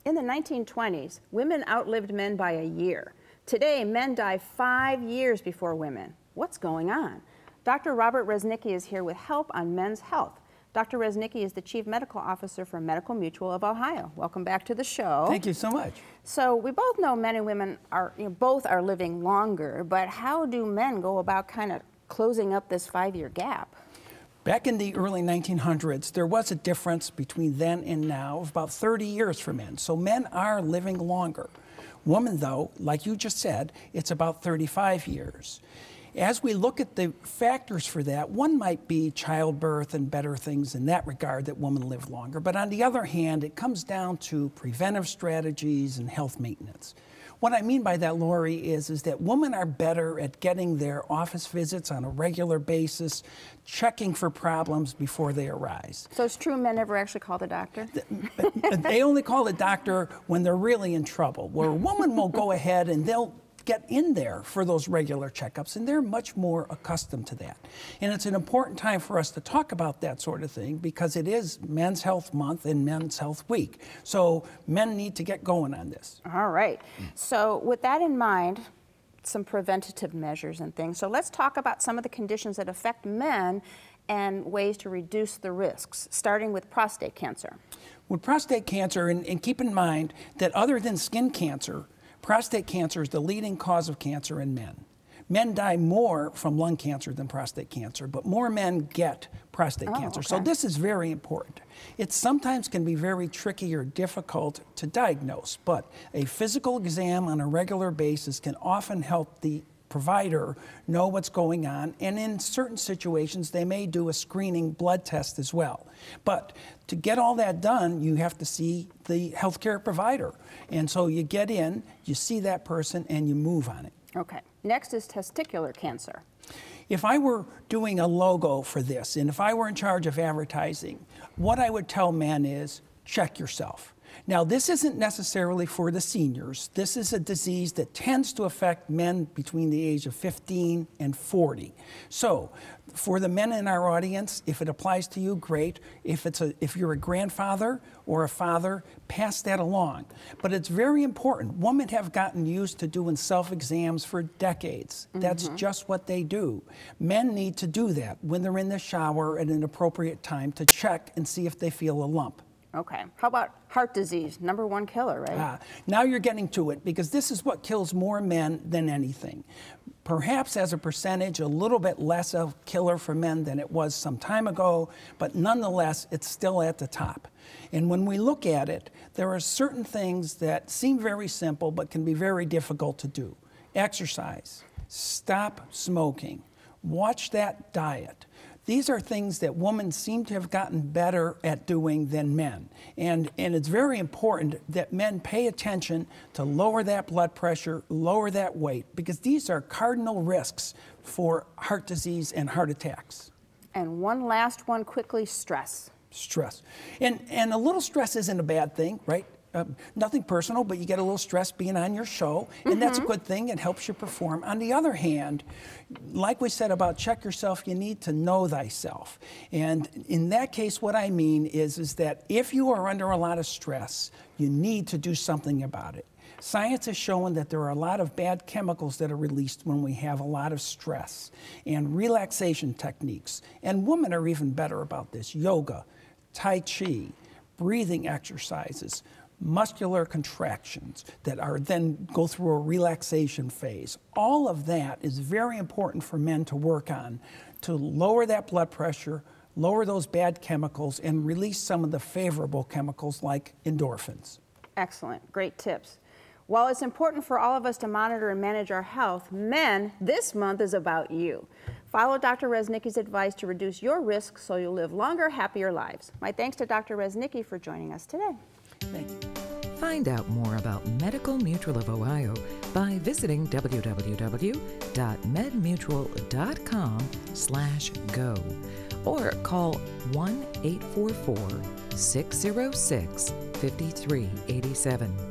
In the 1920s, women outlived men by a year. Today, men die 5 years before women. What's going on? Dr. Robert Rzewnicki is here with help on men's health. Dr. Rzewnicki is the Chief Medical Officer for Medical Mutual of Ohio. Welcome back to the show. Thank you so much. So we both know men and women are, both are living longer, but how do men go about kind of closing up this 5-year gap? Back in the early 1900s, there was a difference between then and now of about 30 years for men. So men are living longer. Women, though, like you just said, it's about 35 years. As we look at the factors for that, one might be childbirth and better things in that regard that women live longer. But on the other hand, it comes down to preventive strategies and health maintenance. What I mean by that, Laurie, is that women are better at getting their office visits on a regular basis, checking for problems before they arise. So it's true men never actually call the doctor? They only call the doctor when they're really in trouble, where a woman will go ahead and they'll get in there for those regular checkups, and they're much more accustomed to that. And it's an important time for us to talk about that sort of thing because it is Men's Health Month and Men's Health Week. So men need to get going on this. All right. So with that in mind, some preventative measures and things. So let's talk about some of the conditions that affect men and ways to reduce the risks, starting with prostate cancer. With prostate cancer, and keep in mind that other than skin cancer, prostate cancer is the leading cause of cancer in men. Men die more from lung cancer than prostate cancer, but more men get prostate cancer. Okay. So this is very important. It sometimes can be very tricky or difficult to diagnose, but a physical exam on a regular basis can often help the provider know what's going on, and in certain situations they may do a screening blood test as well. But to get all that done, you have to see the healthcare provider. And so you get in, you see that person, and you move on it. Okay. Next is testicular cancer. If I were doing a logo for this, and if I were in charge of advertising, what I would tell men is, check yourself. Now, this isn't necessarily for the seniors. This is a disease that tends to affect men between the age of 15 and 40. So, for the men in our audience, if it applies to you, great. If you're a grandfather or a father, pass that along. But it's very important. Women have gotten used to doing self-exams for decades. That's just what they do. Men need to do that when they're in the shower at an appropriate time to check and see if they feel a lump. Okay. How about heart disease? #1 killer, right? Now you're getting to it, because this is what kills more men than anything. Perhaps as a percentage, a little bit less of a killer for men than it was some time ago, but nonetheless, it's still at the top. And when we look at it, there are certain things that seem very simple but can be very difficult to do. Exercise, stop smoking, watch that diet. These are things that women seem to have gotten better at doing than men. And it's very important that men pay attention to lower that blood pressure, lower that weight, because these are cardinal risks for heart disease and heart attacks. And one last one quickly, stress. Stress. And a little stress isn't a bad thing, right? Nothing personal, but you get a little stress being on your show, and that's a good thing. It helps you perform. On the other hand, like we said about check yourself, you need to know thyself. And in that case, what I mean is that if you are under a lot of stress, you need to do something about it. Science has shown that there are a lot of bad chemicals that are released when we have a lot of stress, and relaxation techniques. And women are even better about this. Yoga, Tai Chi, breathing exercises, muscular contractions that are then go through a relaxation phase. All of that is very important for men to work on to lower that blood pressure, lower those bad chemicals, and release some of the favorable chemicals like endorphins. Excellent. Great tips. While it's important for all of us to monitor and manage our health, men, this month is about you. Follow Dr. Rzewnicki's advice to reduce your risks so you'll live longer, happier lives. My thanks to Dr. Rzewnicki for joining us today. Thank you. Find out more about Medical Mutual of Ohio by visiting www.medmutual.com/go or call 1-844-606-5387.